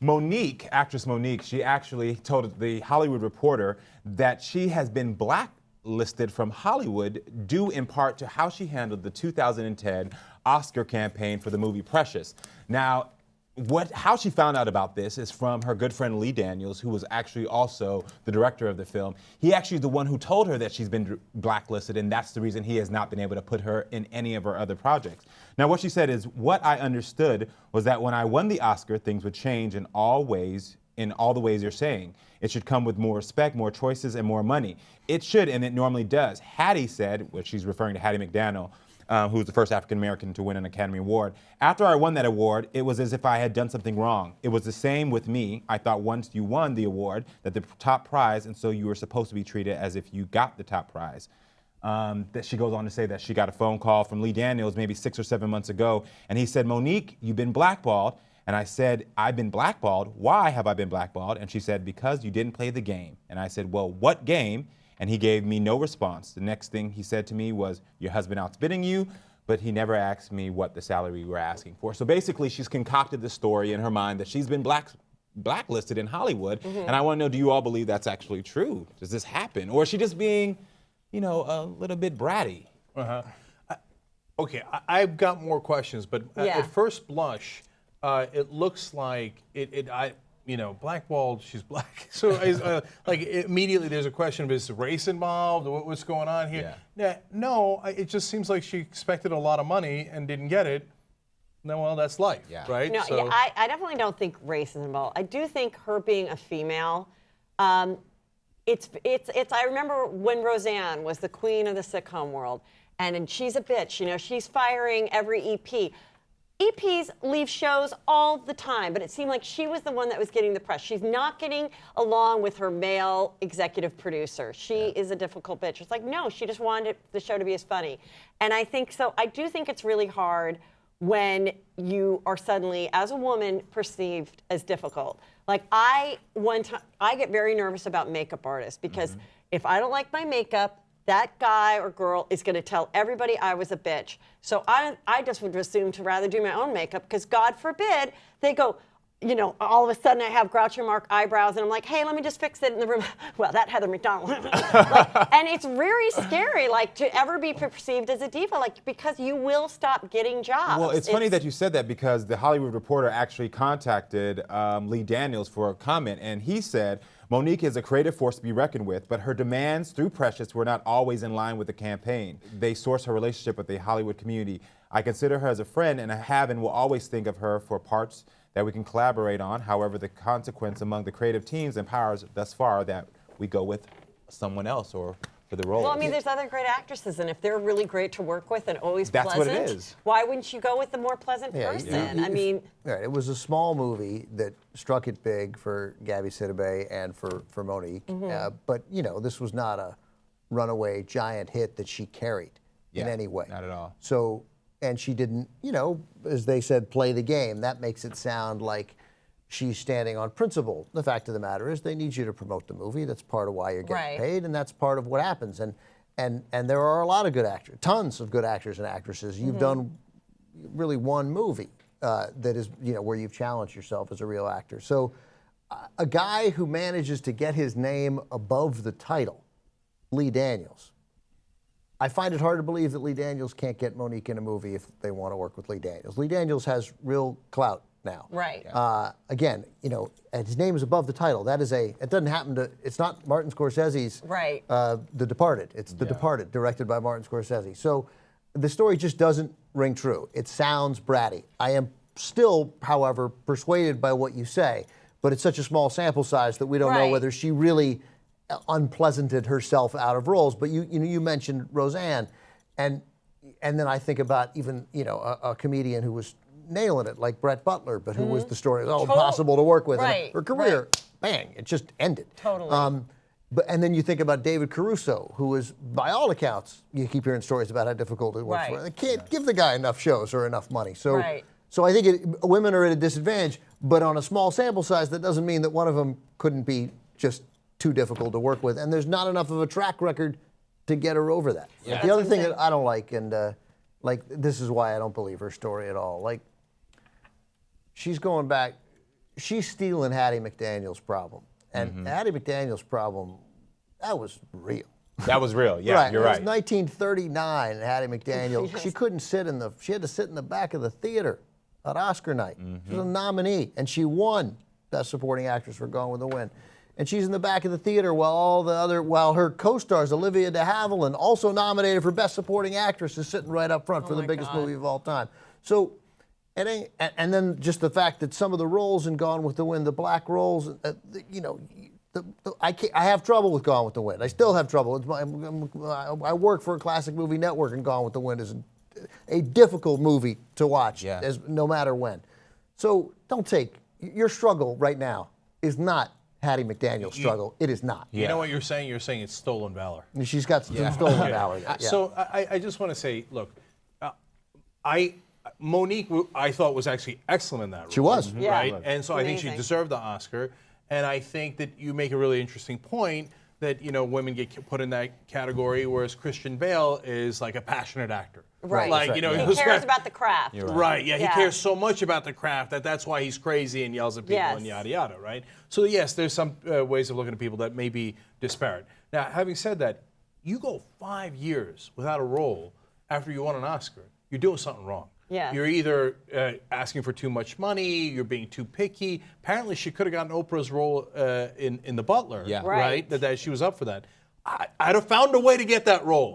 Actress Monique, she actually told the Hollywood Reporter that she has been blacklisted from Hollywood due in part to how she handled the 2010 Oscar campaign for the movie Precious. Now, how she found out about this is from her good friend Lee Daniels, who was actually also the director of the film. He actually is the one who told her that she's been blacklisted, and that's the reason he has not been able to put her in any of her other projects. Now, what she said is, what I understood was that when I won the Oscar, things would change in all the ways you're saying. It should come with more respect, more choices, and more money. It should, and it normally does. Hattie said, which she's referring to Hattie McDaniel, who was the first African-American to win an Academy Award. After I won that award, it was as if I had done something wrong. It was the same with me. I thought once you won the award, that the top prize, and so you were supposed to be treated as if you got the top prize. That she goes on to say that she got a phone call from Lee Daniels maybe 6 or 7 months ago, and he said, Monique, you've been blackballed. And I said, I've been blackballed. Why have I been blackballed? And she said, because you didn't play the game. And I said, well, what game? And he gave me no response. The next thing he said to me was, your husband outbidding you, but he never asked me what the salary we were asking for. So basically, she's concocted the story in her mind that she's been blacklisted in Hollywood. And I want to know, do you all believe that's actually true? Does this happen? Or is she just being, a little bit bratty? Okay, I've got more questions, but at first blush, it looks like blackballed, she's black. So immediately there's a question of, is race involved? What's going on here? Yeah. No, it just seems like she expected a lot of money and didn't get it. No, well, that's life, right? No, so, I definitely don't think race is involved. I do think her being a female, I remember when Roseanne was the queen of the sitcom world, and she's a bitch, she's firing every EP. EPs leave shows all the time, but it seemed like she was the one that was getting the press. She's not getting along with her male executive producer. She is a difficult bitch. It's like, no, she just wanted the show to be as funny. And I think so. I do think it's really hard when you are suddenly, as a woman, perceived as difficult. Like I get very nervous about makeup artists because if I don't like my makeup, that guy or girl is going to tell everybody I was a bitch. So I just would assume to rather do my own makeup because God forbid they go, all of a sudden I have Groucho Marx eyebrows and I'm like, hey, let me just fix it in the room. Well, that Heather McDonald. And it's very scary, to ever be perceived as a diva, because you will stop getting jobs. Well, it's funny that you said that because the Hollywood Reporter actually contacted Lee Daniels for a comment, and he said, Monique is a creative force to be reckoned with, but her demands through Precious were not always in line with the campaign. They source her relationship with the Hollywood community. I consider her as a friend, and I have and will always think of her for parts that we can collaborate on. However, the consequence among the creative teams and powers thus far that we go with someone else or for the role. Well, there's other great actresses, and if they're really great to work with and always That's pleasant, what it is. Why wouldn't you go with the more pleasant person? Right, it was a small movie that struck it big for Gabby Sidibe and for Monique, but this was not a runaway giant hit that she carried in any way. Not at all. So, and she didn't, as they said, play the game. That makes it sound like she's standing on principle. The fact of the matter is they need you to promote the movie. That's part of why you're getting paid, and that's part of what happens. And there are a lot of good actors, tons of good actors and actresses. You've done really one movie that is, where you've challenged yourself as a real actor. So a guy who manages to get his name above the title, Lee Daniels, I find it hard to believe that Lee Daniels can't get Monique in a movie if they want to work with Lee Daniels. Lee Daniels has real clout now. Right. Again, and his name is above the title. It doesn't happen to, it's not Martin Scorsese's The Departed. It's The Departed, directed by Martin Scorsese. So the story just doesn't ring true. It sounds bratty. I am still, however, persuaded by what you say, but it's such a small sample size that we don't know whether she really unpleasanted herself out of roles. But you mentioned Roseanne, and then I think about even a comedian who was nailing it like Brett Butler, but who was the story impossible to work with. And her career, bang, it just ended. Totally. And then you think about David Caruso, who is, by all accounts, you keep hearing stories about how difficult it was for. They can't give the guy enough shows or enough money. So, so I think women are at a disadvantage, but on a small sample size, that doesn't mean that one of them couldn't be just too difficult to work with. And there's not enough of a track record to get her over that. The other thing that I don't like, and this is why I don't believe her story at all. She's going back. she's stealing Hattie McDaniel's problem. And Hattie McDaniel's problem, that was real. That was real. Yeah, right. you're right. It was 1939, and Hattie McDaniel, she couldn't sit she had to sit in the back of the theater at Oscar night. She was a nominee, and she won Best Supporting Actress for Gone with the Wind. And she's in the back of the theater while her co-stars, Olivia de Havilland, also nominated for Best Supporting Actress, is sitting right up front for the biggest movie of all time. So, and then just the fact that some of the roles in Gone with the Wind, the black roles, you know, I have trouble with Gone with the Wind. I still have trouble. I work for a classic movie network, and Gone with the Wind is a difficult movie to watch, no matter when. So don't take your struggle right now is not Hattie McDaniel's struggle. It is not. You know what you're saying? You're saying it's stolen valor. She's got some stolen valor. Yeah. So I just want to say, look, Monique, I thought was actually excellent in that role. She was. Right? And so I think she Amazing. deserved the Oscar. And I think that you make a really interesting point that, you know, women get put in that category, whereas Christian Bale is like a passionate actor. Right. Like, you know, He cares about the craft. Right, yeah, he cares so much about the craft that's why he's crazy and yells at people and yada yada, right? So yes, there's some ways of looking at people that may be disparate. Now, having said that, you go 5 years without a role after you won an Oscar, you're doing something wrong. Yeah. You're either asking for too much money, you're being too picky. Apparently, she could have gotten Oprah's role in The Butler, Yeah. right? That she was up for that. I'd have found a way to get that role.